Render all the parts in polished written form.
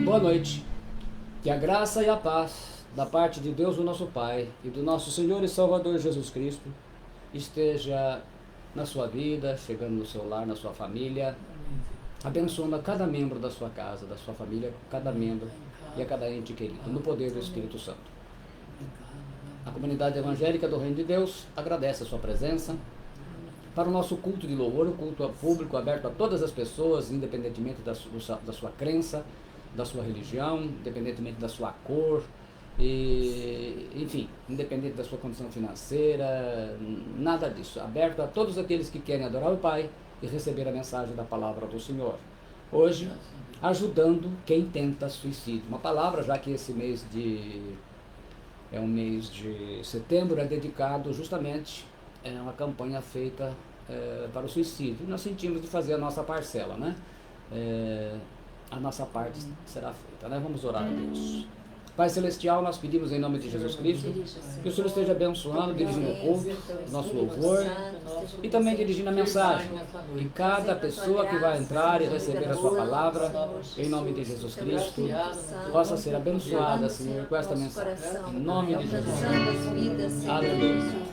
Boa noite. Que a graça e a paz da parte de Deus, o nosso Pai, e do nosso Senhor e Salvador Jesus Cristo esteja na sua vida, chegando no seu lar, na sua família, abençoando a cada membro da sua casa, da sua família, cada membro e a cada ente querido, no poder do Espírito Santo. A comunidade evangélica do Reino de Deus agradece a sua presença para o nosso culto de louvor, o culto público aberto a todas as pessoas, independentemente da sua crença, da sua religião, independentemente da sua cor, enfim, independente da sua condição financeira, nada disso. Aberto a todos aqueles que querem adorar o Pai e receber a mensagem da palavra do Senhor. Hoje, ajudando quem tenta suicídio. Uma palavra, já que esse mês é um mês de setembro, é dedicado justamente a uma campanha feita para o suicídio. Nós sentimos de fazer a nossa parcela, né? A nossa parte será feita, né? Vamos orar a Deus. Pai Celestial, nós pedimos em nome de Jesus Cristo que o Senhor esteja abençoando, dirigindo o culto, nosso louvor e também dirigindo a mensagem. E cada pessoa que vai entrar e receber a sua palavra, em nome de Jesus Cristo, possa ser abençoada, Senhor, com esta mensagem. Em nome de Jesus. Aleluia.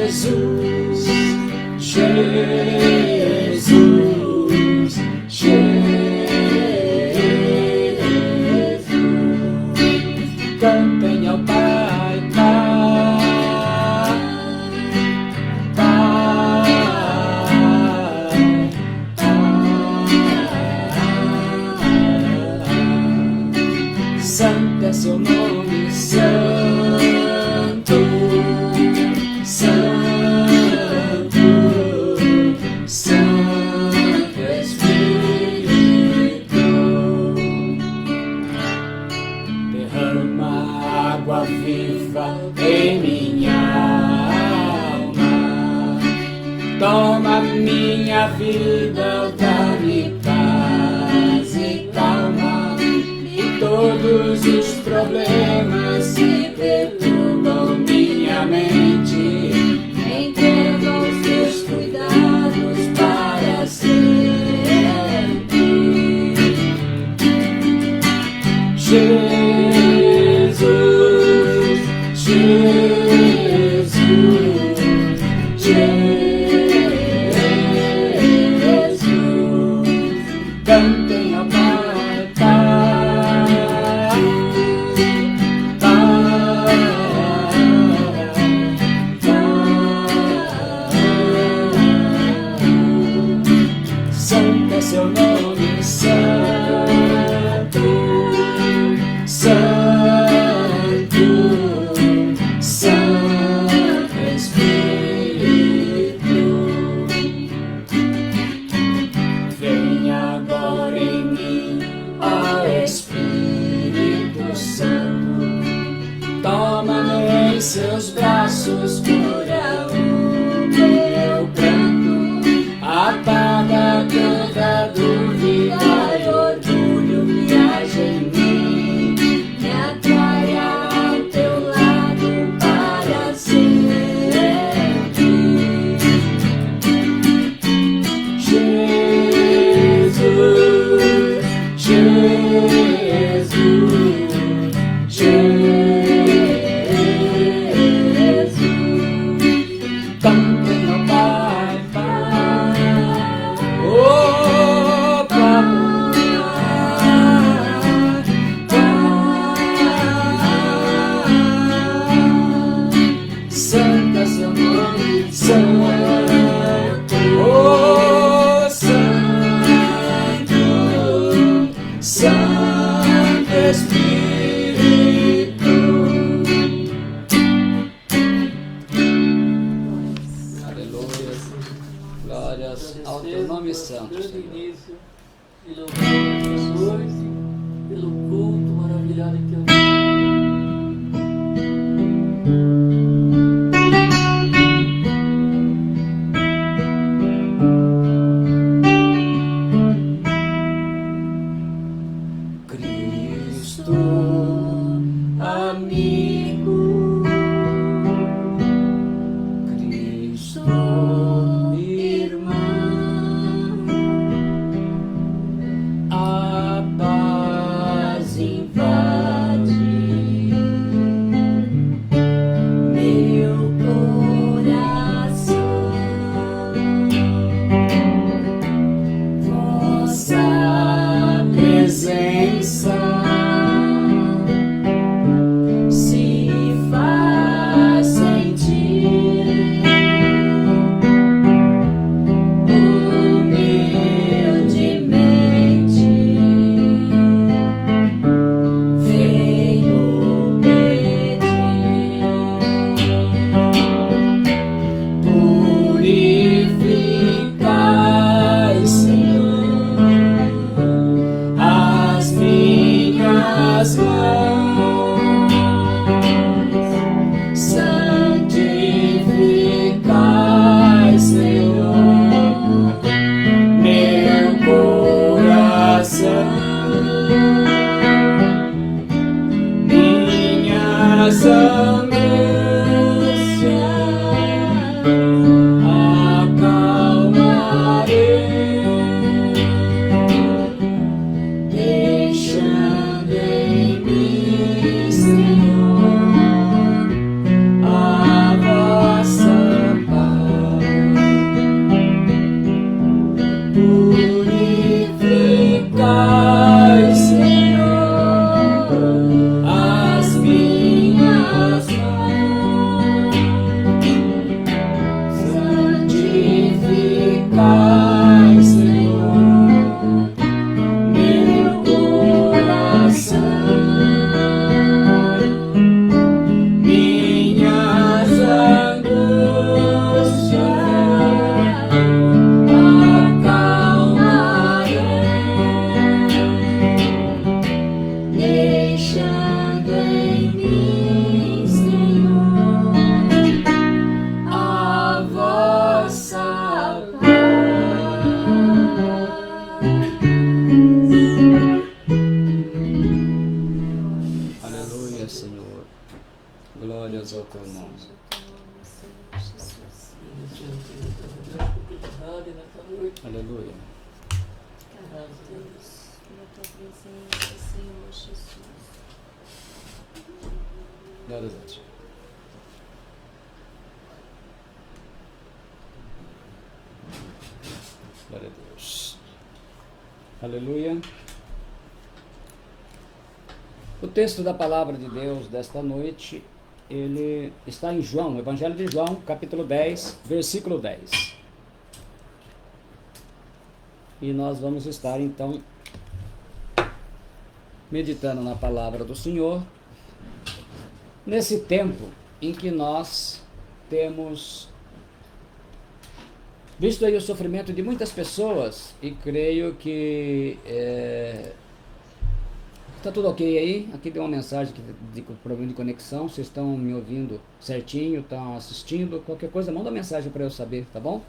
Jesus, Jesus, Jesus, cantem ao Pai, Pai, Pai, Pai. Santo é seu nome, Santo. Em minha alma, toma minha vida, dá-me paz e calma, e todos os problemas que perturbam minha mente, entrego os teus cuidados para sempre. Jesus, Jesus, cantem ao Pai, Pai, Pai, Pai. Santo é seu nome, Santo, Santo. Seus braços cura o meu pranto, apaga toda dúvida e orgulho que age em mim, me atrai ao teu lado para sempre. Jesus, Jesus, Jesus. Ao teu nome santo, Senhor. Pelo louvor, pelo culto maravilhado que eu Glória a Deus. Aleluia. O texto da palavra de Deus desta noite, ele está em João, Evangelho de João, capítulo 10, versículo 10. E nós vamos estar, então, meditando na palavra do Senhor, nesse tempo em que nós temos visto aí o sofrimento de muitas pessoas, e creio que está tudo ok aí. Aqui tem uma mensagem de problema de conexão. Vocês estão me ouvindo certinho, estão assistindo? Qualquer coisa, manda mensagem para eu saber, tá bom?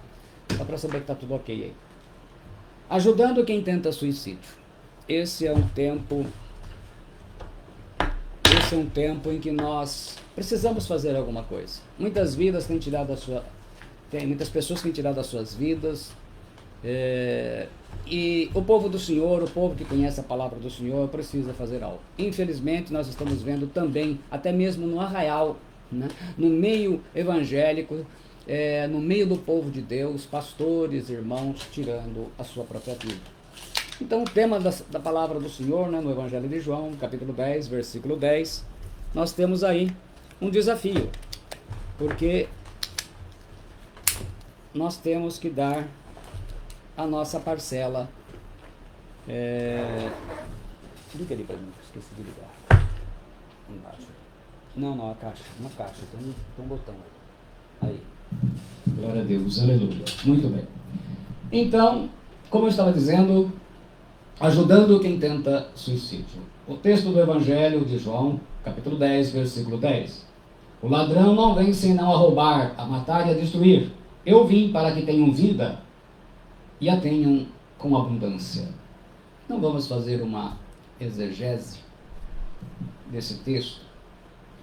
Só para saber que está tudo ok aí. Ajudando quem tenta suicídio. Esse é um tempo em que nós precisamos fazer alguma coisa. Muitas vidas têm tirado muitas pessoas têm tirado as suas vidas, e o povo do Senhor, o povo que conhece a palavra do Senhor, precisa fazer algo. Infelizmente, nós estamos vendo também, até mesmo no arraial, né, no meio evangélico, no meio do povo de Deus, pastores, irmãos, tirando a sua própria vida. Então, o tema da palavra do Senhor, né, no Evangelho de João, capítulo 10, versículo 10, nós temos aí um desafio, porque nós temos que dar a nossa parcela. Liga ali para mim, esqueci de ligar. Embaixo. Não, a caixa. Uma caixa, tem um botão aí. Glória a Deus, aleluia. Muito bem. Então, como eu estava dizendo, ajudando quem tenta suicídio. O texto do Evangelho de João, capítulo 10, versículo 10. O ladrão não vem senão a roubar, a matar e a destruir. Eu vim para que tenham vida e a tenham com abundância. Não vamos fazer uma exegese desse texto,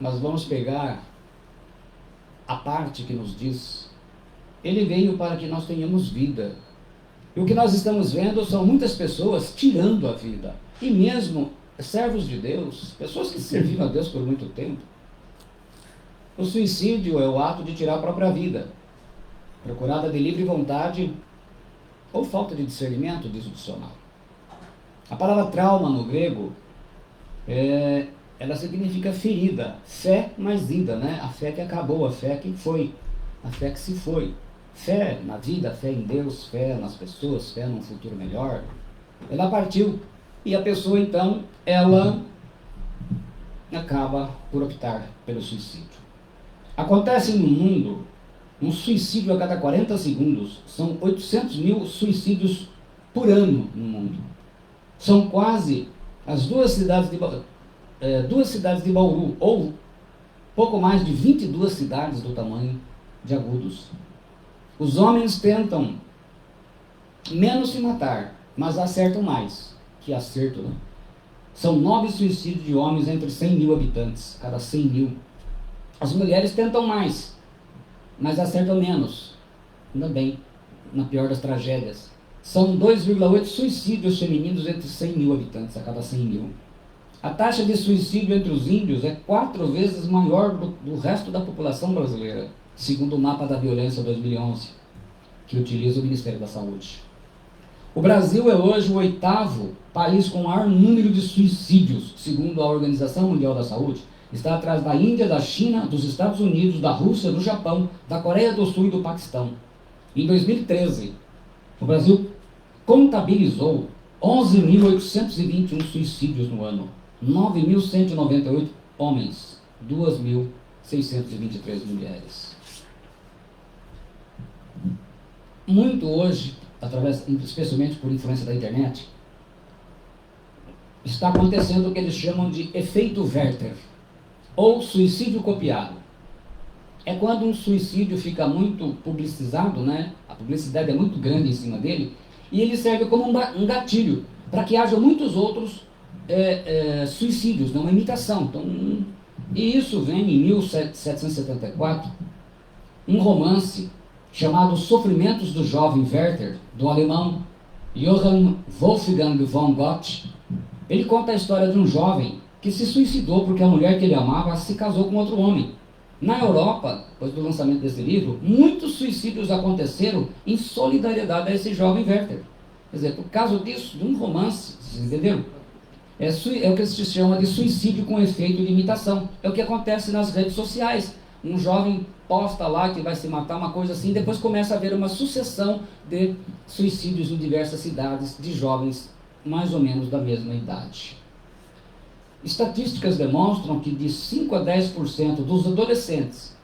mas vamos pegar a parte que nos diz: ele veio para que nós tenhamos vida. E o que nós estamos vendo são muitas pessoas tirando a vida. E mesmo servos de Deus, pessoas que serviram a Deus por muito tempo. O suicídio é o ato de tirar a própria vida, procurada de livre vontade ou falta de discernimento, diz o dicionário. A palavra trauma no grego ela significa ferida, fé mais ida, né? A fé que acabou, a fé que foi, a fé que se foi. Fé na vida, fé em Deus, fé nas pessoas, fé num futuro melhor. Ela partiu e a pessoa então, ela acaba por optar pelo suicídio. Acontece no mundo um suicídio a cada 40 segundos. São 800 mil suicídios por ano no mundo. São quase as duas cidades de Bauru, ou pouco mais de 22 cidades do tamanho de Agudos. Os homens tentam menos se matar, mas acertam mais que acerto, né? São 9 suicídios de homens entre 100 mil habitantes, cada 100 mil. As mulheres tentam mais, mas acertam menos. Ainda bem, na pior das tragédias. São 2,8 suicídios femininos entre 100 mil habitantes, a cada 100 mil. A taxa de suicídio entre os índios é 4 vezes maior do resto da população brasileira, segundo o mapa da violência 2011, que utiliza o Ministério da Saúde. O Brasil é hoje o 8º país com maior número de suicídios, segundo a Organização Mundial da Saúde. Está atrás da Índia, da China, dos Estados Unidos, da Rússia, do Japão, da Coreia do Sul e do Paquistão. Em 2013, o Brasil contabilizou 11.821 suicídios no ano, 9.198 homens, 2.623 mulheres. Muito hoje, especialmente por influência da internet, está acontecendo o que eles chamam de efeito Werther, ou suicídio copiado. É quando um suicídio fica muito publicizado, né? A publicidade é muito grande em cima dele, e ele serve como um gatilho para que haja muitos outros suicídios, uma imitação. Então, e isso vem em 1774, um romance chamado Sofrimentos do Jovem Werther, do alemão Johann Wolfgang von Goethe. Ele conta a história de um jovem que se suicidou porque a mulher que ele amava se casou com outro homem. Na Europa, depois do lançamento desse livro, muitos suicídios aconteceram em solidariedade a esse jovem Werther. Quer dizer, por causa disso, de um romance, vocês entenderam? É o que se chama de suicídio com efeito de imitação. É o que acontece nas redes sociais. Um jovem posta lá que vai se matar, uma coisa assim, depois começa a haver uma sucessão de suicídios em diversas cidades de jovens mais ou menos da mesma idade. Estatísticas demonstram que de 5 a 10% dos adolescentes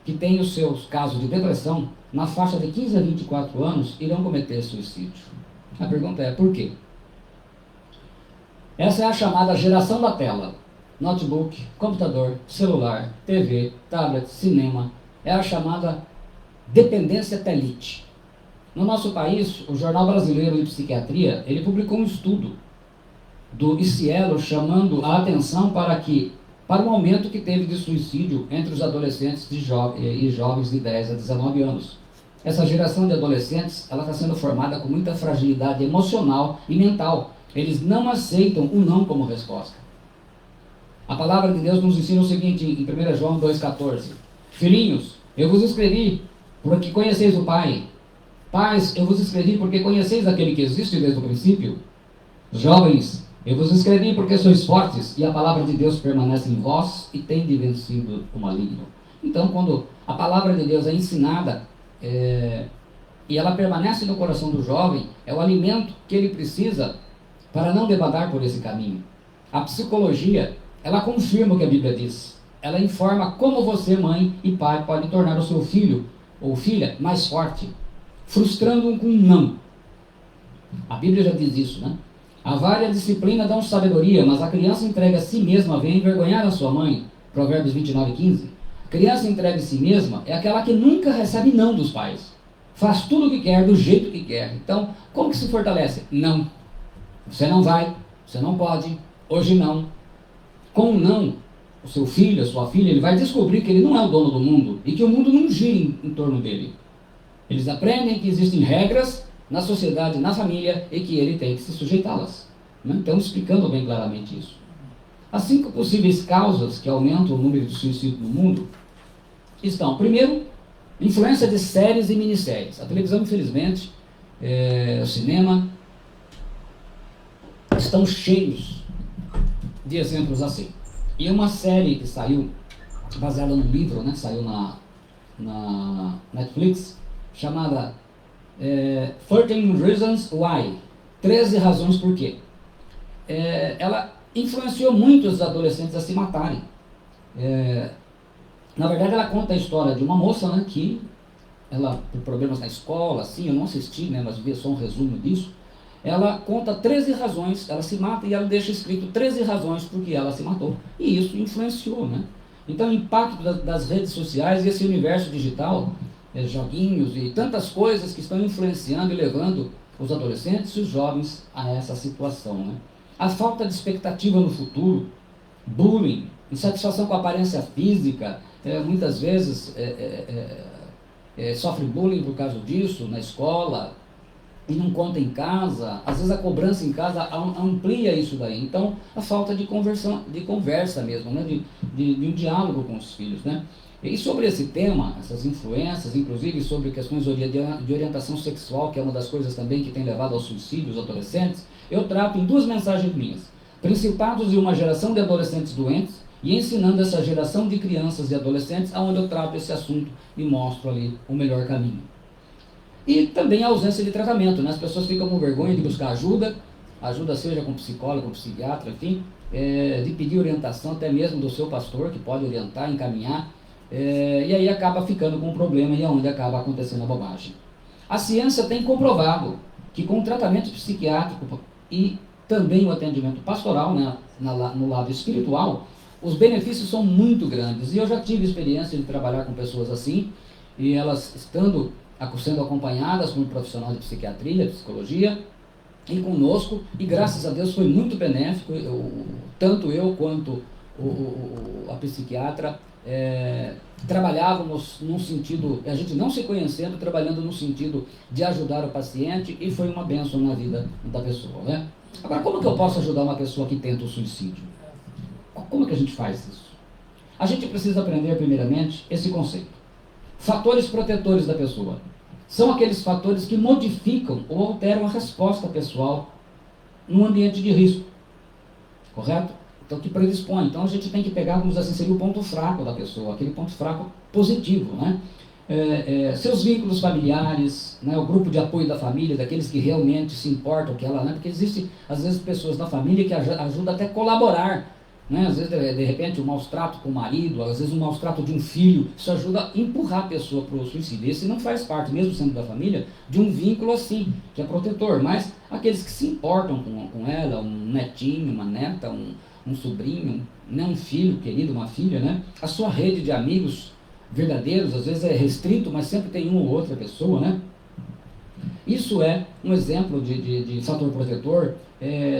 que têm os seus casos de depressão, na faixa de 15 a 24 anos, irão cometer suicídio. A pergunta é, por quê? Essa é a chamada geração da tela. Notebook, computador, celular, TV, tablet, cinema. É a chamada dependência telite. No nosso país, o Jornal Brasileiro de Psiquiatria, ele publicou um estudo do ICIELO chamando a atenção para o aumento que teve de suicídio entre os adolescentes e jovens de 10 a 19 anos. Essa geração de adolescentes, ela está sendo formada com muita fragilidade emocional e mental. Eles não aceitam o não como resposta. A palavra de Deus nos ensina o seguinte, em 1 João 2,14. Filhinhos, eu vos escrevi porque conheceis o Pai. Pais, eu vos escrevi porque conheceis aquele que existe desde o princípio. Jovens, eu vos escrevi porque sois fortes e a palavra de Deus permanece em vós e tende vencido o maligno. Então, quando a palavra de Deus é ensinada e ela permanece no coração do jovem, é o alimento que ele precisa para não debandar por esse caminho. A psicologia, ela confirma o que a Bíblia diz. Ela informa como você, mãe e pai, pode tornar o seu filho ou filha mais forte, frustrando-o com um não. A Bíblia já diz isso, né? A vara e a disciplina dão sabedoria, mas a criança entregue a si mesma vem envergonhar a sua mãe. Provérbios 29:15. Criança entregue a si mesma é aquela que nunca recebe não dos pais. Faz tudo o que quer, do jeito que quer. Então, como que se fortalece? Não. Você não vai, você não pode, hoje não. Com um não, o seu filho, a sua filha, ele vai descobrir que ele não é o dono do mundo e que o mundo não gira em torno dele. Eles aprendem que existem regras na sociedade, na família, e que ele tem que se sujeitá-las. Então, explicando bem claramente isso. As 5 possíveis causas que aumentam o número de suicídios no mundo estão, primeiro, influência de séries e minisséries. A televisão, infelizmente, o cinema, estão cheios de exemplos assim. E uma série que saiu, baseada num livro, né, saiu na Netflix, chamada 13 Reasons Why, 13 razões por quê. Ela influenciou muito os adolescentes a se matarem. Na verdade, ela conta a história de uma moça, né, que ela, por problemas na escola, assim, eu não assisti, né, mas vi só um resumo disso. Ela conta 13 razões, ela se mata e ela deixa escrito 13 razões por que ela se matou. E isso influenciou, né? Então, o impacto das redes sociais e esse universo digital, joguinhos e tantas coisas que estão influenciando e levando os adolescentes e os jovens a essa situação, né? A falta de expectativa no futuro, bullying, insatisfação com a aparência física, muitas vezes sofre bullying por causa disso, na escola, e não conta em casa, às vezes a cobrança em casa amplia isso daí. Então, a falta de conversa mesmo, né? de um diálogo com os filhos, né? E sobre esse tema, essas influências, inclusive sobre questões de orientação sexual, que é uma das coisas também que tem levado ao suicídio dos adolescentes, eu trato em 2 mensagens minhas: Principados de uma geração de adolescentes doentes, e ensinando essa geração de crianças e adolescentes, aonde eu trato esse assunto e mostro ali o melhor caminho. E também a ausência de tratamento, né? As pessoas ficam com vergonha de buscar ajuda seja com psicólogo, com psiquiatra, enfim, de pedir orientação até mesmo do seu pastor, que pode orientar, encaminhar, e aí acaba ficando com um problema e é onde acaba acontecendo a bobagem. A ciência tem comprovado que com o tratamento psiquiátrico e também o atendimento pastoral, né, no lado espiritual, os benefícios são muito grandes. E eu já tive experiência de trabalhar com pessoas assim, e elas sendo acompanhadas por um profissional de psiquiatria, de psicologia, e conosco, e graças a Deus foi muito benéfico, tanto eu quanto a psiquiatra trabalhávamos num sentido, a gente não se conhecendo, trabalhando no sentido de ajudar o paciente, e foi uma bênção na vida da pessoa, né? Agora, como que eu posso ajudar uma pessoa que tenta o suicídio? Como que a gente faz isso? A gente precisa aprender primeiramente esse conceito. Fatores protetores da pessoa são aqueles fatores que modificam ou alteram a resposta pessoal num ambiente de risco, correto? Então, que predispõe. Então, a gente tem que pegar, vamos dizer assim, seria o ponto fraco da pessoa, aquele ponto fraco positivo, né? Seus vínculos familiares, né? O grupo de apoio da família, daqueles que realmente se importam com ela, né? Porque existe, às vezes, pessoas da família que ajudam até a colaborar, né? Às vezes, de repente, um maus trato com o marido, às vezes um maus trato de um filho, isso ajuda a empurrar a pessoa para o suicídio. Esse não faz parte, mesmo sendo da família, de um vínculo assim, que é protetor, mas aqueles que se importam com ela, um netinho, uma neta, um sobrinho, né? Um filho querido, uma filha, né? A sua rede de amigos verdadeiros, às vezes é restrito, mas sempre tem uma ou outra pessoa, né? Isso é um exemplo de fator protetor.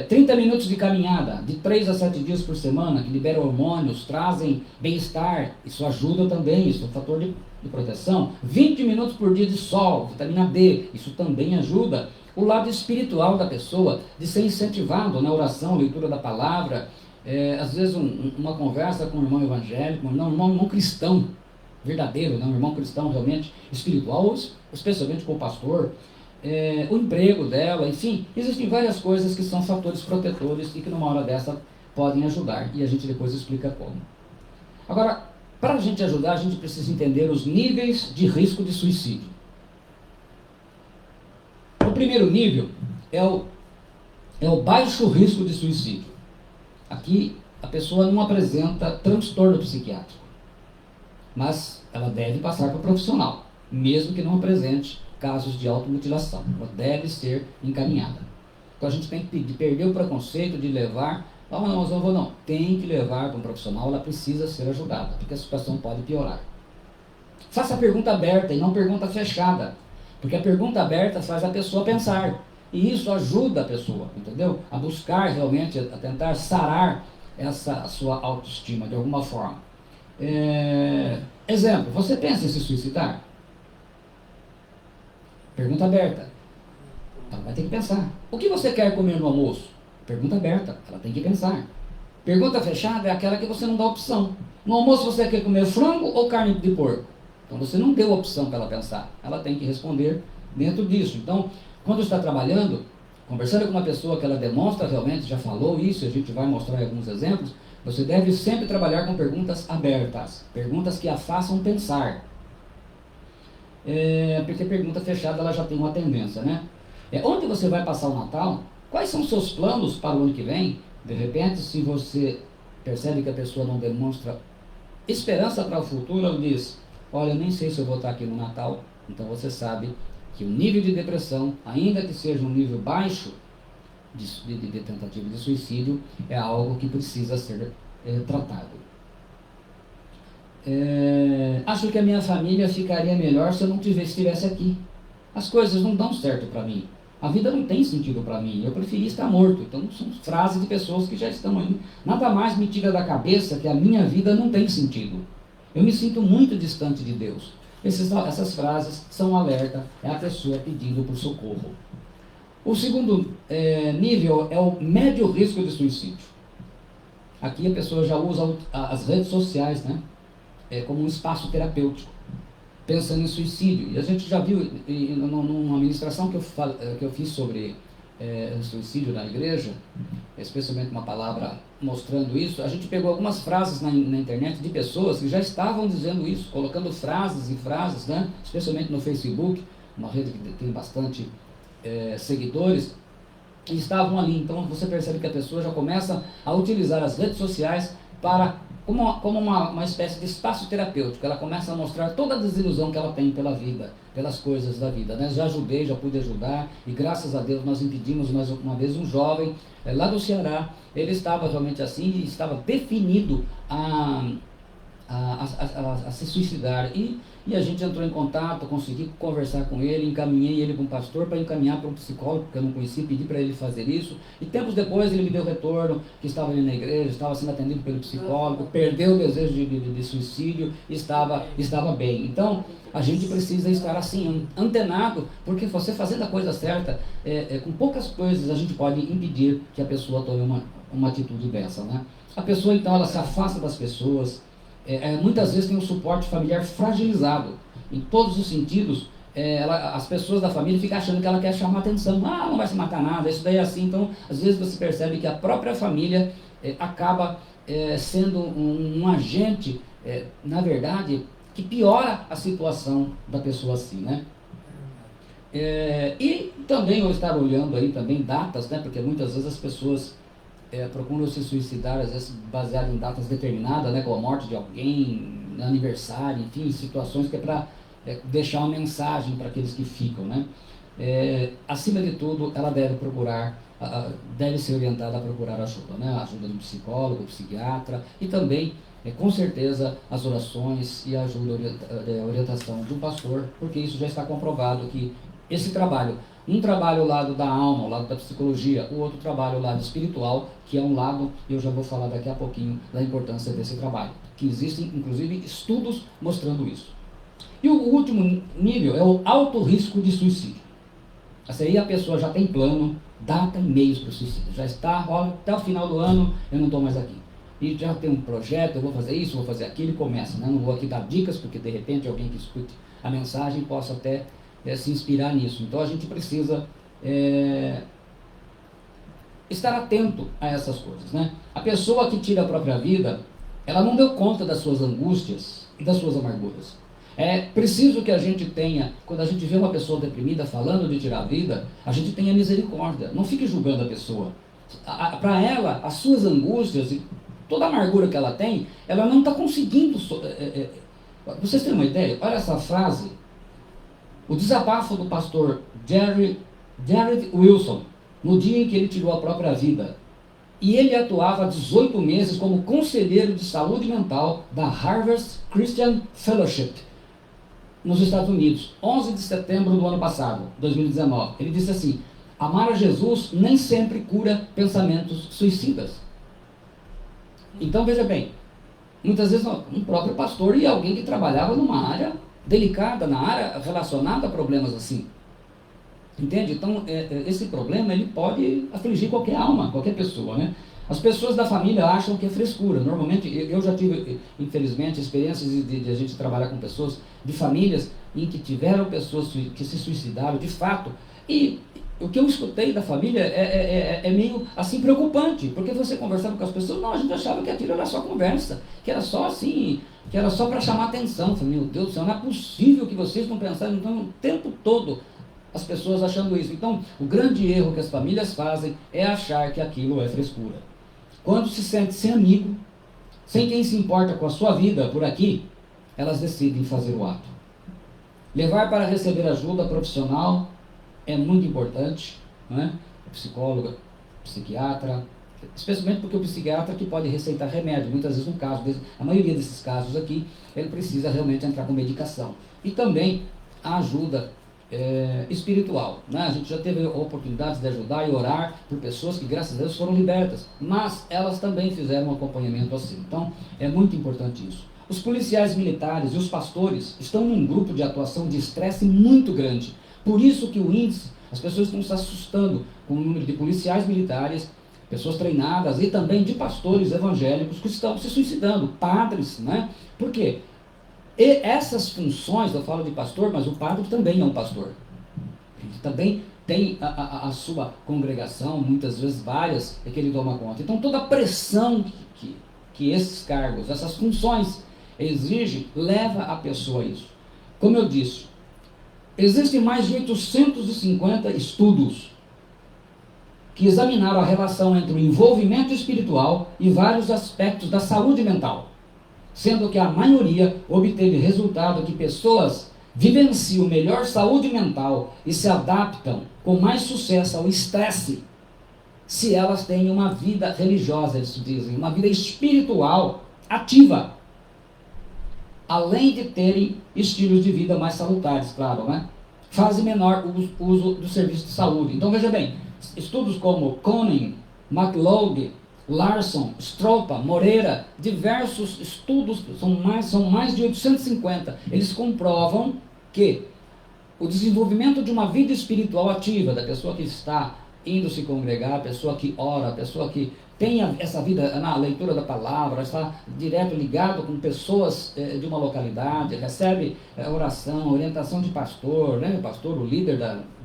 30 minutos de caminhada, de 3 a 7 dias por semana, que liberam hormônios, trazem bem-estar, isso ajuda também, isso é um fator de proteção. 20 minutos por dia de sol, vitamina D, isso também ajuda. O lado espiritual da pessoa, de ser incentivado na oração, leitura da palavra, às vezes uma conversa com um irmão evangélico, um irmão cristão verdadeiro, né? Um irmão cristão realmente espiritual, especialmente com o pastor, o emprego dela, enfim, existem várias coisas que são fatores protetores e que numa hora dessa podem ajudar, e a gente depois explica como. Agora, para a gente ajudar, a gente precisa entender os níveis de risco de suicídio. O primeiro nível é o baixo risco de suicídio. Aqui a pessoa não apresenta transtorno psiquiátrico, mas ela deve passar para o profissional, mesmo que não apresente casos de automutilação. Ela deve ser encaminhada. Então a gente tem que perder o preconceito de levar, não, tem que levar para um profissional, ela precisa ser ajudada, porque a situação pode piorar. Faça a pergunta aberta e não pergunta fechada, porque a pergunta aberta faz a pessoa pensar, e isso ajuda a pessoa, entendeu? A buscar realmente, a tentar sarar essa sua autoestima de alguma forma. Exemplo, você pensa em se suicidar? Pergunta aberta. Ela vai ter que pensar. O que você quer comer no almoço? Pergunta aberta. Ela tem que pensar. Pergunta fechada é aquela que você não dá opção. No almoço você quer comer frango ou carne de porco? Então você não deu opção para ela pensar. Ela tem que responder dentro disso. Então, quando está trabalhando conversando com uma pessoa que ela demonstra realmente, já falou isso, a gente vai mostrar alguns exemplos, você deve sempre trabalhar com perguntas abertas, perguntas que a façam pensar. Porque pergunta fechada ela já tem uma tendência, né? Onde você vai passar o Natal? Quais são os seus planos para o ano que vem? De repente, se você percebe que a pessoa não demonstra esperança para o futuro, ela diz, olha, eu nem sei se eu vou estar aqui no Natal. Então você sabe que o nível de depressão, ainda que seja um nível baixo de tentativa de suicídio, é algo que precisa ser tratado. Acho que a minha família ficaria melhor se eu não estivesse aqui. As coisas não dão certo para mim. A vida não tem sentido para mim. Eu preferia estar morto. Então são frases de pessoas que já estão aí. Nada mais me tira da cabeça que a minha vida não tem sentido. Eu me sinto muito distante de Deus. Essas frases são um alerta, é a pessoa pedindo por socorro. O segundo nível é o médio risco de suicídio. Aqui a pessoa já usa as redes sociais, né, como um espaço terapêutico, pensando em suicídio. E a gente já viu, numa ministração que eu fiz sobre suicídio na igreja, especialmente uma palavra mostrando isso, a gente pegou algumas frases na internet de pessoas que já estavam dizendo isso, colocando frases e frases, né, especialmente no Facebook, uma rede que tem bastante seguidores, que estavam ali. Então você percebe que a pessoa já começa a utilizar as redes sociais como uma espécie de espaço terapêutico. Ela começa a mostrar toda a desilusão que ela tem pela vida, pelas coisas da vida, né? Já ajudei, já pude ajudar, e graças a Deus nós impedimos mais uma vez um jovem lá do Ceará. Ele estava realmente assim, e estava definido a se suicidar, e a gente entrou em contato, consegui conversar com ele, encaminhei ele para um pastor, para encaminhar para um psicólogo, porque eu não conhecia, pedi para ele fazer isso, e tempos depois ele me deu retorno, que estava ali na igreja, estava sendo atendido pelo psicólogo, perdeu o desejo de suicídio, estava bem. Então, a gente precisa estar assim, antenado, porque você fazendo a coisa certa, com poucas coisas a gente pode impedir que a pessoa tome uma atitude dessa, né? A pessoa então, ela se afasta das pessoas, muitas vezes tem um suporte familiar fragilizado, em todos os sentidos. As pessoas da família ficam achando que ela quer chamar atenção, não vai se matar nada, isso daí é assim. Então, às vezes você percebe que a própria família acaba sendo um agente, na verdade, que piora a situação da pessoa assim, né? E também eu estar olhando aí também datas, né? Porque muitas vezes as pessoas procuram se suicidar, às vezes baseado em datas determinadas, né, com a morte de alguém, aniversário, enfim, situações que é para deixar uma mensagem para aqueles que ficam, né? Acima de tudo, ela deve deve ser orientada a procurar ajuda, né? A ajuda de um psicólogo, psiquiatra, e também, com certeza, as orações e a ajuda, a orientação de um pastor, porque isso já está comprovado que esse trabalho, um trabalho ao lado da alma, ao lado da psicologia, o outro trabalho ao lado espiritual, que é um lado, eu já vou falar daqui a pouquinho da importância desse trabalho, que existem inclusive estudos mostrando isso. E o último nível é o alto risco de suicídio. Essa aí a pessoa já tem plano, data e meios para o suicídio, já está, olha, até o final do ano eu não estou mais aqui. E já tem um projeto, eu vou fazer isso, vou fazer aquilo, e começa, né? Não vou aqui dar dicas, porque de repente alguém que escute a mensagem possa até se inspirar nisso. Então a gente precisa estar atento a essas coisas, né? A pessoa que tira a própria vida, ela não deu conta das suas angústias e das suas amarguras. É preciso que a gente tenha, quando a gente vê uma pessoa deprimida falando de tirar a vida, a gente tenha misericórdia. Não fique julgando a pessoa. Para ela, as suas angústias e toda a amargura que ela tem, ela não está conseguindo. Vocês têm uma ideia? Olha essa frase. O desabafo do pastor Jared Wilson, no dia em que ele tirou a própria vida. E ele atuava há 18 meses como conselheiro de saúde mental da Harvard Christian Fellowship, nos Estados Unidos, 11 de setembro do ano passado, 2019. Ele disse assim: amar a Jesus nem sempre cura pensamentos suicidas. Então veja bem, muitas vezes um próprio pastor e alguém que trabalhava numa área delicada, na área relacionada a problemas assim. Entende? Então, esse problema ele pode afligir qualquer alma, qualquer pessoa, né? As pessoas da família acham que é frescura. Normalmente, eu já tive, infelizmente, experiências de a gente trabalhar com pessoas de famílias em que tiveram pessoas que se suicidaram, de fato. E o que eu escutei da família é meio assim preocupante, porque você conversava com as pessoas, não, a gente achava que aquilo era só conversa, que era só assim, que era só para chamar atenção. Eu falei, meu Deus do céu, não é possível que vocês estão pensando então, o tempo todo as pessoas achando isso. Então, o grande erro que as famílias fazem é achar que aquilo é frescura. Quando se sente sem amigo, sem quem se importa com a sua vida por aqui, elas decidem fazer o ato. Levar para receber ajuda profissional é muito importante, né? Psicóloga, psiquiatra, especialmente porque o psiquiatra que pode receitar remédio, muitas vezes a maioria desses casos aqui, ele precisa realmente entrar com medicação. E também a ajuda espiritual, né? A gente já teve oportunidades de ajudar e orar por pessoas que graças a Deus foram libertas, mas elas também fizeram um acompanhamento assim. Então é muito importante isso. Os policiais militares e os pastores estão num grupo de atuação de estresse muito grande. Por isso que o índice, as pessoas estão se assustando com o número de policiais militares, pessoas treinadas e também de pastores evangélicos que estão se suicidando, padres, né? Por quê? E essas funções, eu falo de pastor, mas o padre também é um pastor. Ele também tem a sua congregação, muitas vezes várias, é que ele toma conta. Então toda a pressão que esses cargos, essas funções exigem, leva a pessoa a isso. Como eu disse, existem mais de 850 estudos que examinaram a relação entre o envolvimento espiritual e vários aspectos da saúde mental, sendo que a maioria obteve resultado que pessoas vivenciam melhor saúde mental e se adaptam com mais sucesso ao estresse se elas têm uma vida religiosa, eles dizem, uma vida espiritual ativa, além de terem estilos de vida mais salutares, claro, né? Fazem menor uso do serviço de saúde. Então veja bem, estudos como Koenig, McLeod, Larson, Stropa, Moreira, diversos estudos, são mais de 850, eles comprovam que o desenvolvimento de uma vida espiritual ativa, da pessoa que está indo se congregar, a pessoa que ora, a pessoa que tem essa vida na leitura da palavra, está direto ligado com pessoas de uma localidade, recebe oração, orientação de pastor, né? O pastor, o líder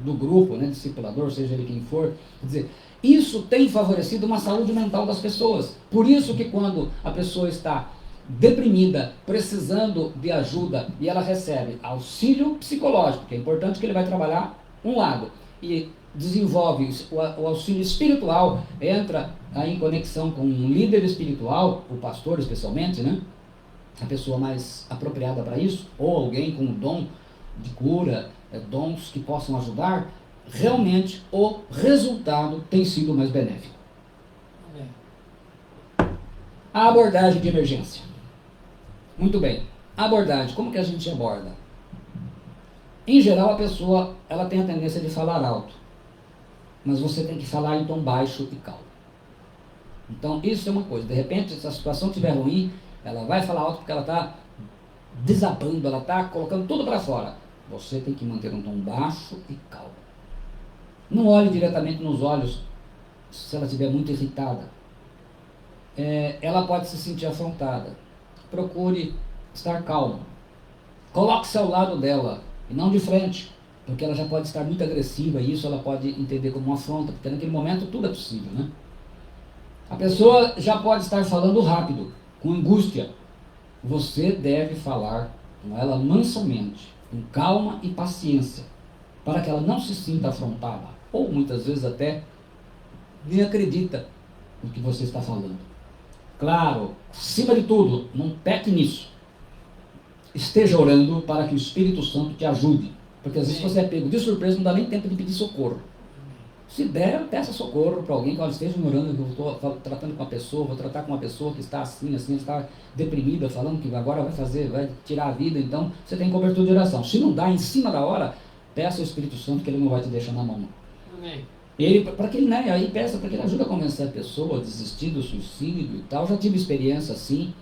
do grupo, né? Discipulador, seja ele quem for. Quer dizer, isso tem favorecido uma saúde mental das pessoas. Por isso que quando a pessoa está deprimida, precisando de ajuda, e ela recebe auxílio psicológico, que é importante que ele vai trabalhar um lado, e desenvolve o auxílio espiritual, entra aí em conexão com um líder espiritual, o pastor especialmente, né? A pessoa mais apropriada para isso, ou alguém com um dom de cura, dons que possam ajudar, realmente o resultado tem sido mais benéfico. A abordagem de emergência. Muito bem. A abordagem, como que a gente aborda? Em geral, a pessoa ela tem a tendência de falar alto, mas você tem que falar em tom baixo e calmo. Então, isso é uma coisa. De repente, se a situação estiver ruim, ela vai falar alto porque ela está desabando, ela está colocando tudo para fora. Você tem que manter um tom baixo e calmo. Não olhe diretamente nos olhos se ela estiver muito irritada. Ela pode se sentir afrontada. Procure estar calmo. Coloque-se ao lado dela e não de frente, porque ela já pode estar muito agressiva e isso ela pode entender como uma afronta, porque naquele momento tudo é possível, né? A pessoa já pode estar falando rápido, com angústia. Você deve falar com ela mansamente, com calma e paciência, para que ela não se sinta afrontada, ou muitas vezes até nem acredita no que você está falando. Claro, acima de tudo, não peque nisso. Esteja orando para que o Espírito Santo te ajude, porque às vezes você é pego de surpresa, não dá nem tempo de pedir socorro. Se der, peça socorro para alguém que esteja orando, eu estou tratando com uma pessoa, vou tratar com uma pessoa que está assim, está deprimida, falando que agora vai tirar a vida, então você tem cobertura de oração. Se não dá, em cima da hora, peça ao Espírito Santo que ele não vai te deixar na mão. Amém. Para que ele, né, aí peça para que ele ajude a convencer a pessoa a desistir do suicídio e tal. Já tive experiência assim,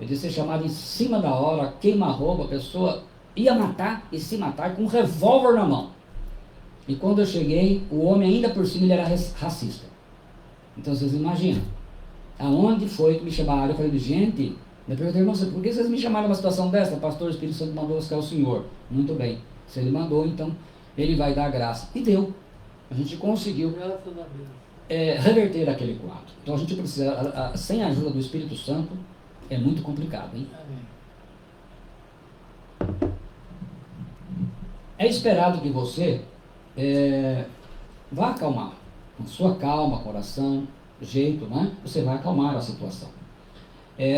de ser chamado em cima da hora, queima-roupa, a pessoa ia matar e se matar com um revólver na mão. E quando eu cheguei, o homem ainda por cima ele era racista. Então vocês imaginam, aonde foi que me chamaram? Eu falei, gente, eu perguntei, irmão, por que vocês me chamaram numa situação dessa? O pastor Espírito Santo mandou buscar o senhor. Muito bem, se ele mandou, então ele vai dar graça. E deu. A gente conseguiu Graças a Deus. reverter aquele quadro. Então a gente precisa, sem a ajuda do Espírito Santo, é muito complicado, hein? Amém. É esperado que você vá acalmar. Com sua calma, coração, jeito, né? Você vai acalmar a situação.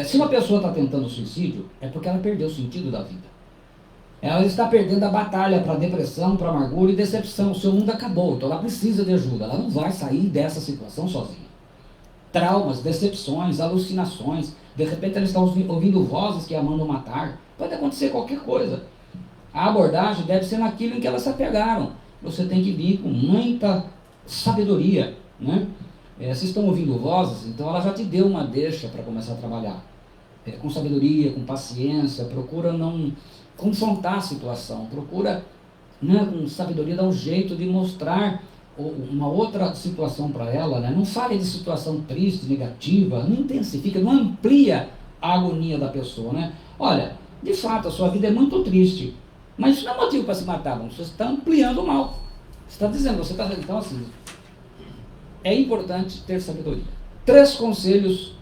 Se uma pessoa está tentando suicídio, é porque ela perdeu o sentido da vida. Ela está perdendo a batalha para depressão, para amargura e decepção. O seu mundo acabou, então ela precisa de ajuda. Ela não vai sair dessa situação sozinha. Traumas, decepções, alucinações. De repente ela está ouvindo vozes que a mandam matar. Pode acontecer qualquer coisa. A abordagem deve ser naquilo em que elas se apegaram. Você tem que vir com muita sabedoria, né? Vocês estão ouvindo vozes, então ela já te deu uma deixa para começar a trabalhar. Com sabedoria, com paciência, procura não confrontar a situação, procura, né, com sabedoria, dar um jeito de mostrar uma outra situação para ela, né? Não fale de situação triste, negativa, não intensifica, não amplia a agonia da pessoa, né? Olha, de fato, a sua vida é muito triste, mas isso não é motivo para se matar, não. Você está ampliando o mal. Você está dizendo, você está... Então, assim, é importante ter sabedoria. 3 conselhos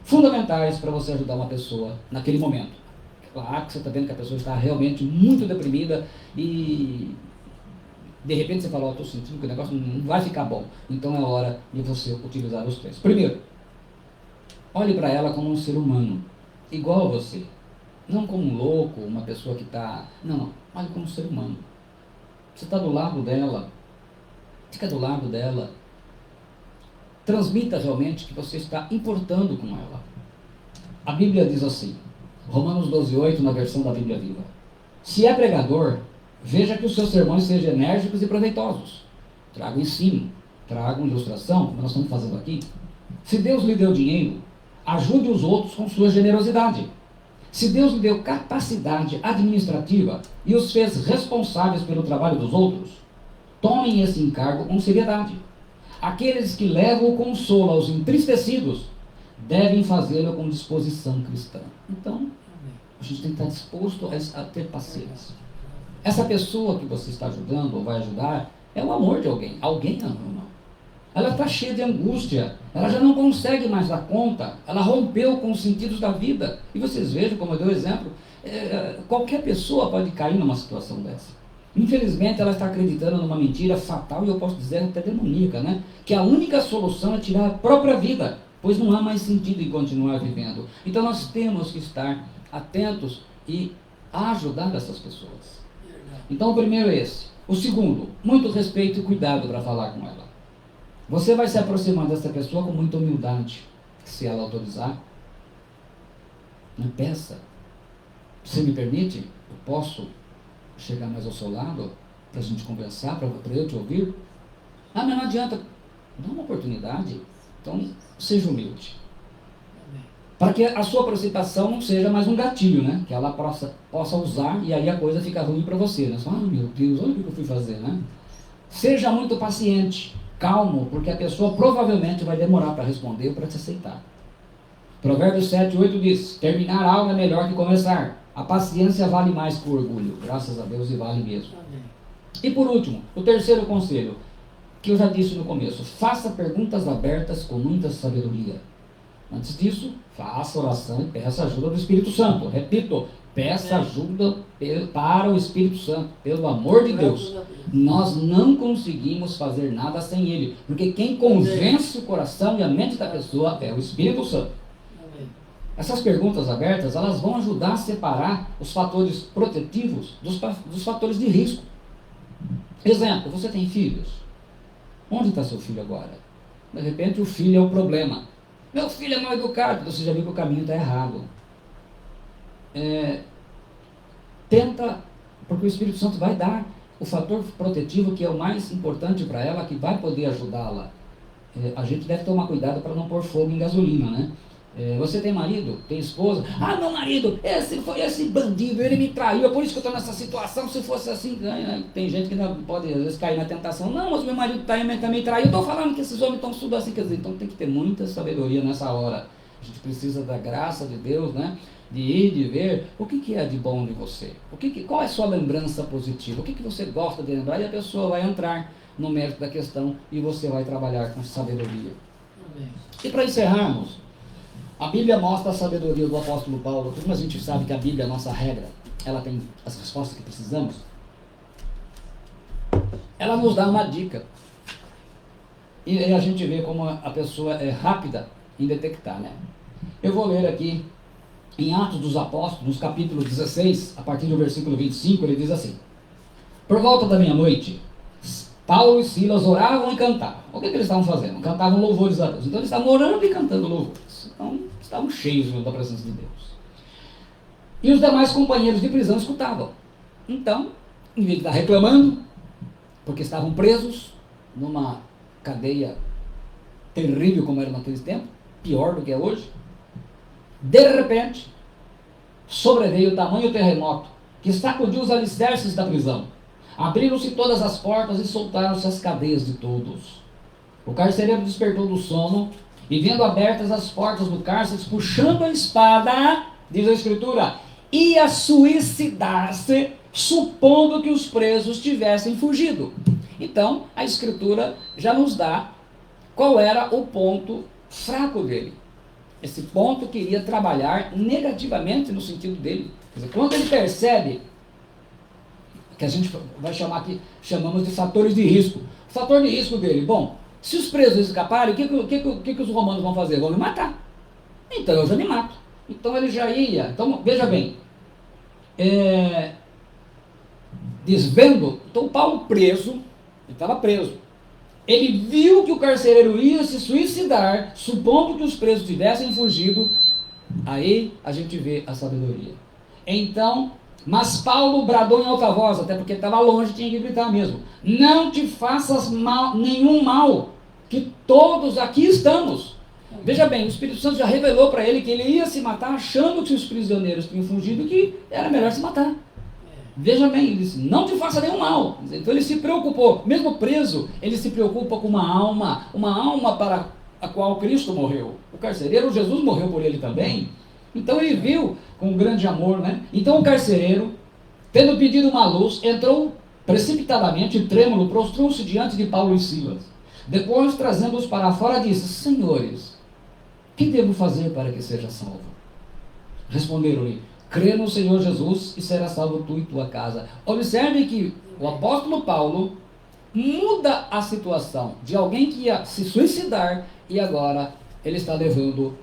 fundamentais para você ajudar uma pessoa naquele momento. Claro que você está vendo que a pessoa está realmente muito deprimida e de repente você fala, estou sentindo que o negócio não vai ficar bom. Então é hora de você utilizar os 3. Primeiro, olhe para ela como um ser humano, igual a você. Não como um louco, uma pessoa que está... Não, olhe como um ser humano. Você está do lado dela, fica do lado dela. Transmita realmente que você está importando com ela. A Bíblia diz assim, Romanos 12:8, na versão da Bíblia Viva. Se é pregador, veja que os seus sermões sejam enérgicos e proveitosos. Tragam ensino, tragam ilustração, como nós estamos fazendo aqui. Se Deus lhe deu dinheiro, ajude os outros com sua generosidade. Se Deus lhe deu capacidade administrativa e os fez responsáveis pelo trabalho dos outros, tomem esse encargo com seriedade. Aqueles que levam o consolo aos entristecidos devem fazê-lo com disposição cristã. Então, a gente tem que estar disposto a ter paciência. Essa pessoa que você está ajudando ou vai ajudar é o amor de alguém. Alguém ama. Ela está cheia de angústia. Ela já não consegue mais dar conta. Ela rompeu com os sentidos da vida. E vocês vejam, como eu dei o exemplo, qualquer pessoa pode cair numa situação dessa. Infelizmente, ela está acreditando numa mentira fatal, e eu posso dizer até demoníaca, né? Que a única solução é tirar a própria vida, pois não há mais sentido em continuar vivendo. Então nós temos que estar atentos e ajudar essas pessoas. Então o primeiro é esse. O segundo, muito respeito e cuidado para falar com ela. Você vai se aproximar dessa pessoa com muita humildade, se ela autorizar. Não peça. Você me permite? Eu posso chegar mais ao seu lado para a gente conversar, para eu te ouvir? Mas não adianta. Dá uma oportunidade. Então, seja humilde. Para que a sua aproximação não seja mais um gatilho, né? Que ela possa usar e aí a coisa fica ruim para você, né? Meu Deus, olha o que eu fui fazer, né? Seja muito paciente, calmo, porque a pessoa provavelmente vai demorar para responder ou para te aceitar. Provérbios 7:8 diz, terminar algo é melhor que começar. A paciência vale mais que o orgulho. Graças a Deus, e vale mesmo. E por último, o terceiro conselho, que eu já disse no começo, faça perguntas abertas com muita sabedoria. Antes disso, faça oração e peça ajuda do Espírito Santo. Repito, peça ajuda para o Espírito Santo, pelo amor de Deus. Nós não conseguimos fazer nada sem Ele, porque quem convence o coração e a mente da pessoa é o Espírito Santo. Essas perguntas abertas, elas vão ajudar a separar os fatores protetivos dos fatores de risco. Exemplo, você tem filhos? Onde está seu filho agora? De repente o filho é o problema. Meu filho é mal educado. Você já viu que o caminho está errado. Tenta, porque o Espírito Santo vai dar o fator protetivo que é o mais importante para ela, que vai poder ajudá-la. A gente deve tomar cuidado para não pôr fogo em gasolina, né? Você tem marido? Tem esposa? Ah, meu marido, esse bandido, ele me traiu, é por isso que eu estou nessa situação. Se fosse assim, tem gente que não pode às vezes cair na tentação. Não, mas meu marido também traiu. Eu estou falando que esses homens estão tudo assim, quer dizer, então tem que ter muita sabedoria nessa hora. A gente precisa da graça de Deus, né? De ir, de ver o que é de bom de você. Qual é a sua lembrança positiva? O que você gosta de lembrar? E a pessoa vai entrar no mérito da questão e você vai trabalhar com sabedoria. Amém. E para encerrarmos, a Bíblia mostra a sabedoria do apóstolo Paulo. Como a gente sabe que a Bíblia é a nossa regra, ela tem as respostas que precisamos, ela nos dá uma dica. E a gente vê como a pessoa é rápida em detectar, né? Eu vou ler aqui em Atos dos Apóstolos, capítulo 16, a partir do versículo 25, ele diz assim: por volta da meia-noite, Paulo e Silas oravam e cantavam. O que eles estavam fazendo? Cantavam louvores a Deus. Então eles estavam orando e cantando louvores. Então estavam cheios da presença de Deus. E os demais companheiros de prisão escutavam. Então, em vez de estar reclamando, porque estavam presos numa cadeia terrível como era naqueles tempos, pior do que é hoje, de repente, sobreveio o tamanho terremoto que sacudiu os alicerces da prisão. Abriram-se todas as portas e soltaram-se as cadeias de todos. O carcereiro despertou do sono e, vendo abertas as portas do cárcere, puxando a espada, diz a Escritura, ia suicidar-se, supondo que os presos tivessem fugido. Então, a Escritura já nos dá qual era o ponto fraco dele. Esse ponto que iria trabalhar negativamente no sentido dele. Quer dizer, quando ele percebe, que a gente vai chamar aqui, chamamos de fatores de risco. O fator de risco dele, bom, se os presos escaparem, o que os romanos vão fazer? Vão me matar. Então eu já me mato. Então ele já ia. Então, veja bem, desvendo, então Paulo preso, ele estava preso. Ele viu que o carcereiro ia se suicidar, supondo que os presos tivessem fugido. Aí a gente vê a sabedoria. Então, mas Paulo bradou em alta voz, até porque estava longe, tinha que gritar mesmo: não te faças mal, nenhum mal, que todos aqui estamos. Veja bem, o Espírito Santo já revelou para ele que ele ia se matar, achando que os prisioneiros tinham fugido e que era melhor se matar. Veja bem, ele disse: não te faça nenhum mal. Então ele se preocupou, mesmo preso, ele se preocupa com uma alma para a qual Cristo morreu. O carcereiro, Jesus morreu por ele também. Então ele viu com grande amor, né? Então o carcereiro, tendo pedido uma luz, entrou precipitadamente e trêmulo, prostrou-se diante de Paulo e Silas. Depois, trazendo-os para fora, disse: senhores, que devo fazer para que seja salvo? Responderam-lhe: crê no Senhor Jesus e será salvo tu e tua casa. Observe que o apóstolo Paulo muda a situação de alguém que ia se suicidar e agora ele está levando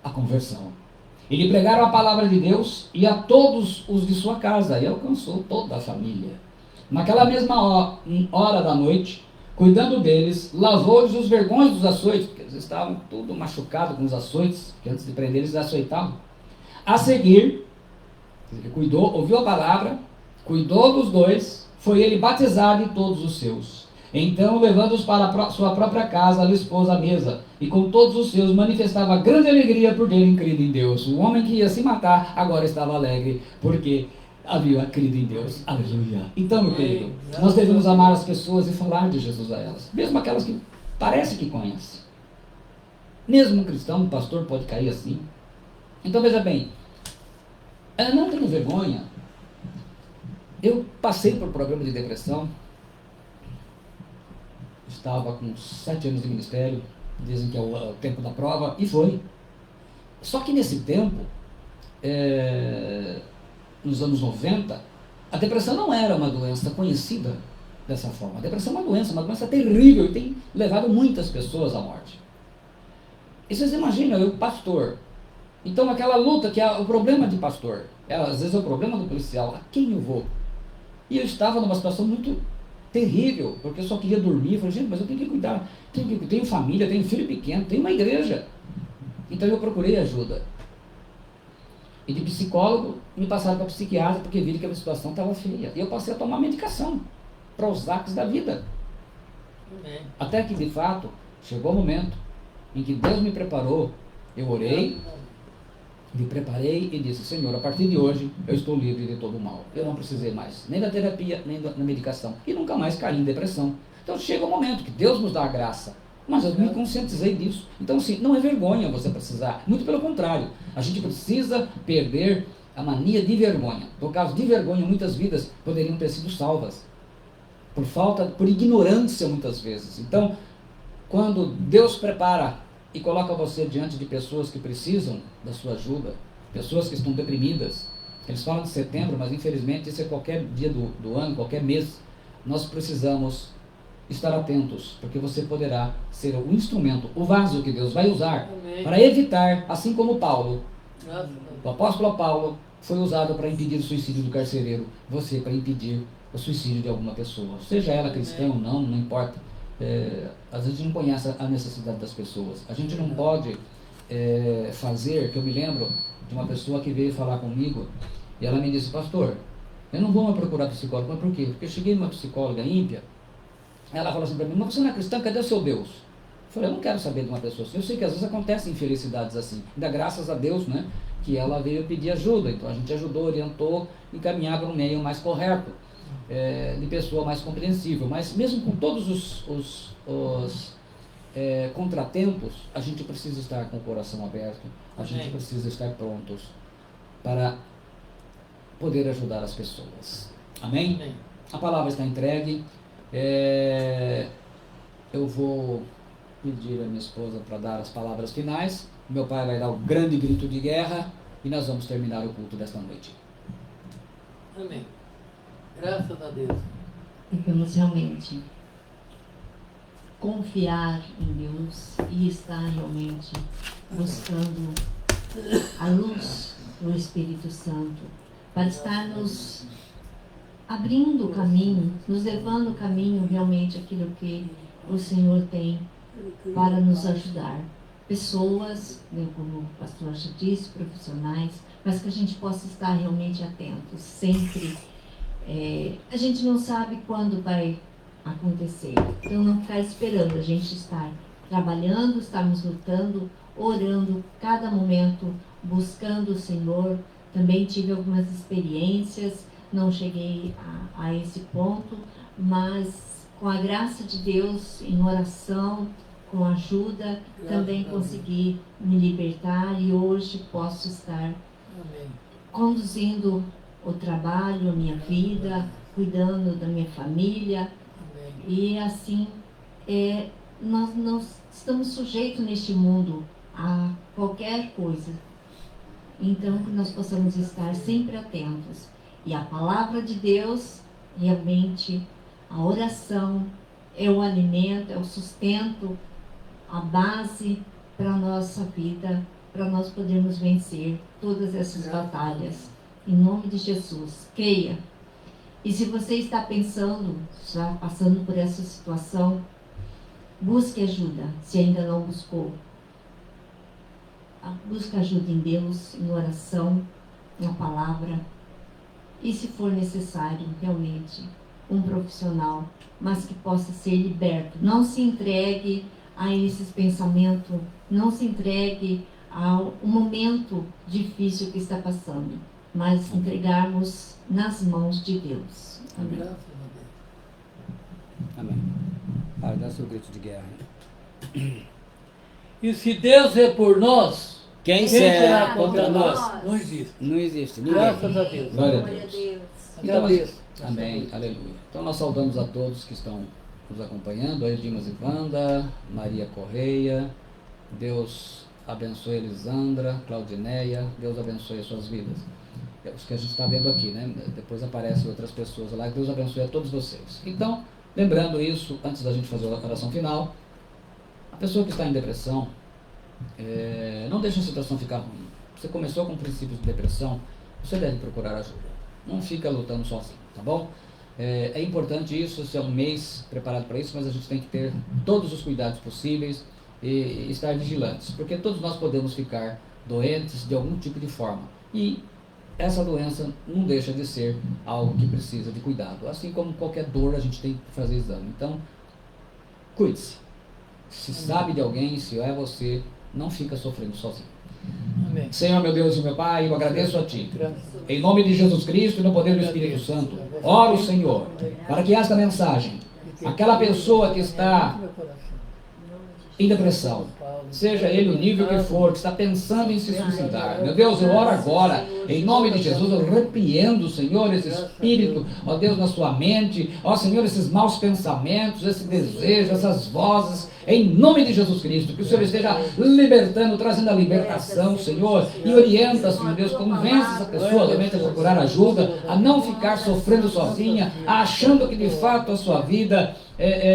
a conversão. Ele pregaram a palavra de Deus e a todos os de sua casa, e alcançou toda a família. Naquela mesma hora da noite, cuidando deles, lavou-lhes os vergões dos açoites, porque eles estavam tudo machucados com os açoites, que antes de prender eles açoitavam. A seguir, ele cuidou, ouviu a palavra, cuidou dos dois, foi ele batizado e todos os seus. Então, levando-os para sua própria casa, lhes pôs a mesa, e com todos os seus manifestava grande alegria por terem crido em Deus. O homem que ia se matar agora estava alegre, porque havia crido em Deus. Aleluia. Então, meu querido, nós devemos amar as pessoas e falar de Jesus a elas, mesmo aquelas que parece que conhecem. Mesmo um cristão, um pastor pode cair assim. Então, veja bem, eu não tenho vergonha. Eu passei por um programa de depressão. Estava com 7 anos de ministério, dizem que é o tempo da prova, e foi. Só que nesse tempo, nos anos 90, a depressão não era uma doença conhecida dessa forma. A depressão é uma doença terrível, e tem levado muitas pessoas à morte. E vocês imaginam, eu pastor, então aquela luta que é o problema de pastor, às vezes é o problema do policial, a quem eu vou? E eu estava numa situação muito terrível, porque eu só queria dormir. Eu falei: gente, mas eu tenho que cuidar, tenho família, tenho filho pequeno, tenho uma igreja. Então eu procurei ajuda. E de psicólogo me passaram para psiquiatra, porque viram que a minha situação estava feia. E eu passei a tomar medicação para os aques da vida. Até que de fato chegou o momento em que Deus me preparou. Eu orei, me preparei e disse: Senhor, a partir de hoje eu estou livre de todo o mal. Eu não precisei mais nem da terapia, nem da medicação, e nunca mais caí em depressão. Então chega o momento que Deus nos dá a graça, mas eu me conscientizei disso. Então assim, não é vergonha você precisar, muito pelo contrário, a gente precisa perder a mania de vergonha. Por causa de vergonha, muitas vidas poderiam ter sido salvas. por falta, por ignorância muitas vezes. Então, quando Deus prepara e coloca você diante de pessoas que precisam da sua ajuda, pessoas que estão deprimidas, eles falam de setembro, mas infelizmente isso é qualquer dia do ano, qualquer mês, nós precisamos estar atentos, porque você poderá ser o instrumento, o vaso que Deus vai usar para evitar, assim como Paulo, o apóstolo Paulo foi usado para impedir o suicídio do carcereiro, você para impedir o suicídio de alguma pessoa, seja ela cristã ou não, não importa. Às vezes a gente não conhece a necessidade das pessoas, a gente não pode fazer, que eu me lembro de uma pessoa que veio falar comigo, e ela me disse: pastor, eu não vou mais procurar psicólogo. Mas por quê? Porque eu cheguei numa psicóloga ímpia, ela falou assim para mim: mas você não é cristã, cadê o seu Deus? Eu falei: eu não quero saber de uma pessoa assim. Eu sei que às vezes acontecem infelicidades assim, ainda graças a Deus, né, que ela veio pedir ajuda, então a gente ajudou, orientou e caminhava no meio mais correto, de pessoa mais compreensível. Mas mesmo com todos os contratempos, a gente precisa estar com o coração aberto, a gente precisa estar prontos para poder ajudar as pessoas. Amém? Amém. A palavra está entregue. Eu vou pedir a minha esposa para dar as palavras finais. Meu pai vai dar o grande grito de guerra e nós vamos terminar o culto desta noite. Amém. Graças a Deus. Devemos realmente confiar em Deus e estar realmente buscando a luz do Espírito Santo para estar nos abrindo o caminho, nos levando o caminho realmente aquilo que o Senhor tem para nos ajudar. Pessoas, como o pastor já disse, profissionais, mas que a gente possa estar realmente atentos, sempre. A gente não sabe quando vai acontecer, então não ficar esperando, a gente estar trabalhando, estarmos lutando, orando, cada momento, buscando o Senhor. Também tive algumas experiências, não cheguei a esse ponto, mas com a graça de Deus, em oração, com ajuda, também consegui me libertar e hoje posso estar conduzindo o trabalho, a minha vida, cuidando da minha família. E assim, nós estamos sujeitos neste mundo a qualquer coisa. Então, que nós possamos estar sempre atentos. E a palavra de Deus, realmente, a oração é o alimento, é o sustento, a base para a nossa vida, para nós podermos vencer todas essas batalhas. Em nome de Jesus, creia. E se você está pensando, já passando por essa situação, busque ajuda, se ainda não buscou. Busque ajuda em Deus, em oração, na palavra. E se for necessário, realmente, um profissional, mas que possa ser liberto. Não se entregue a esses pensamentos, não se entregue ao momento difícil que está passando, mas entregarmos nas mãos de Deus. Amém. Amém. Pai, dá seu grito de guerra. E se Deus é por nós, quem será contra nós? Não existe. Não existe. Ninguém. Graças a Deus. Glória a Deus. Então, Agradeço. amém. Aleluia. Então nós saudamos a todos que estão nos acompanhando, a Dimas e Wanda, Maria Correia. Deus abençoe Elisandra, Claudineia. Deus abençoe as suas vidas. É os que a gente está vendo aqui, né? Depois aparecem outras pessoas lá. Deus abençoe a todos vocês. Então, lembrando isso, antes da gente fazer a oração final, a pessoa que está em depressão, não deixe a situação ficar ruim. Você começou com princípios de depressão, você deve procurar ajuda. Não fica lutando sozinho, tá bom? É importante isso, esse é um mês preparado para isso, mas a gente tem que ter todos os cuidados possíveis e estar vigilantes, porque todos nós podemos ficar doentes de algum tipo de forma. E essa doença não deixa de ser algo que precisa de cuidado. Assim como qualquer dor, a gente tem que fazer exame. Então, cuide-se. Se sabe de alguém, se é você, não fica sofrendo sozinho. Amém. Senhor, meu Deus e meu Pai, eu agradeço a Ti. Em nome de Jesus Cristo e no poder do Espírito Santo, oro, Senhor, para que esta mensagem, aquela pessoa que está em depressão, seja ele o nível que for, que está pensando em se suicidar. Meu Deus, eu oro agora, em nome de Jesus, eu repreendo, Senhor, esse espírito, ó Deus, na sua mente, ó Senhor, esses maus pensamentos, esse desejo, essas vozes, em nome de Jesus Cristo, que o Senhor esteja libertando, trazendo a libertação, Senhor, e orienta, Senhor Deus, convence essa pessoa realmente a procurar ajuda, a não ficar sofrendo sozinha, achando que de fato a sua vida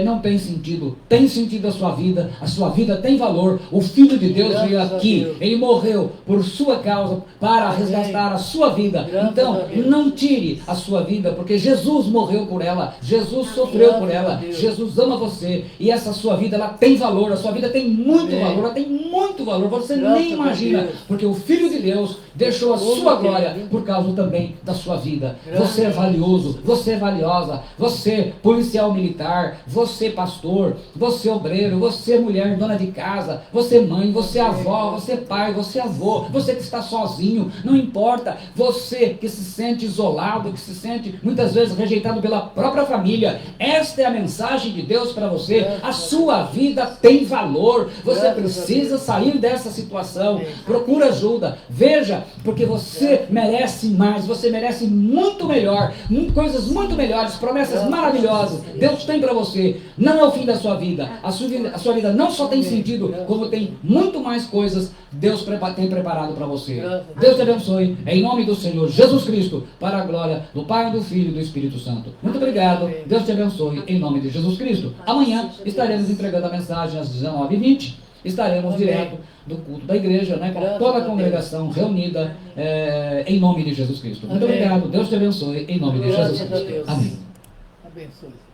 não tem sentido. Tem sentido a sua vida tem valor. O Filho de Deus veio aqui, ele morreu por sua causa para resgatar a sua vida. Então, não tire a sua vida, porque Jesus morreu por ela, Jesus sofreu por ela, Jesus ama você, e essa sua vida, ela tem valor, a sua vida tem muito valor, ela tem muito valor, você nem imagina, porque o Filho de Deus deixou a sua glória por causa também da sua vida. Você é valioso, você é valiosa, você policial militar, você pastor, você obreiro, você mulher dona de casa, você mãe, você avó, você pai, você avô, você que está sozinho, não importa, você que se sente isolado, que se sente muitas vezes rejeitado pela própria família, esta é a mensagem de Deus para você. A sua vida tem valor, você precisa sair dessa situação, procura ajuda, veja, porque você merece mais, você merece muito melhor, coisas muito melhores, promessas maravilhosas, Deus tem para você. Não é o fim da sua vida. A sua vida não só tem sentido, como tem muito mais coisas Deus tem preparado para você. Deus te abençoe, em nome do Senhor Jesus Cristo, para a glória do Pai, do Filho e do Espírito Santo. Muito obrigado, Deus te abençoe, em nome de Jesus Cristo. Amanhã estaremos entregando a mensagem às 19h20. Estaremos direto do culto da igreja, né, com toda a congregação reunida em nome de Jesus Cristo. Muito obrigado, Deus te abençoe, em nome de Jesus Cristo. Amém. Abençoe.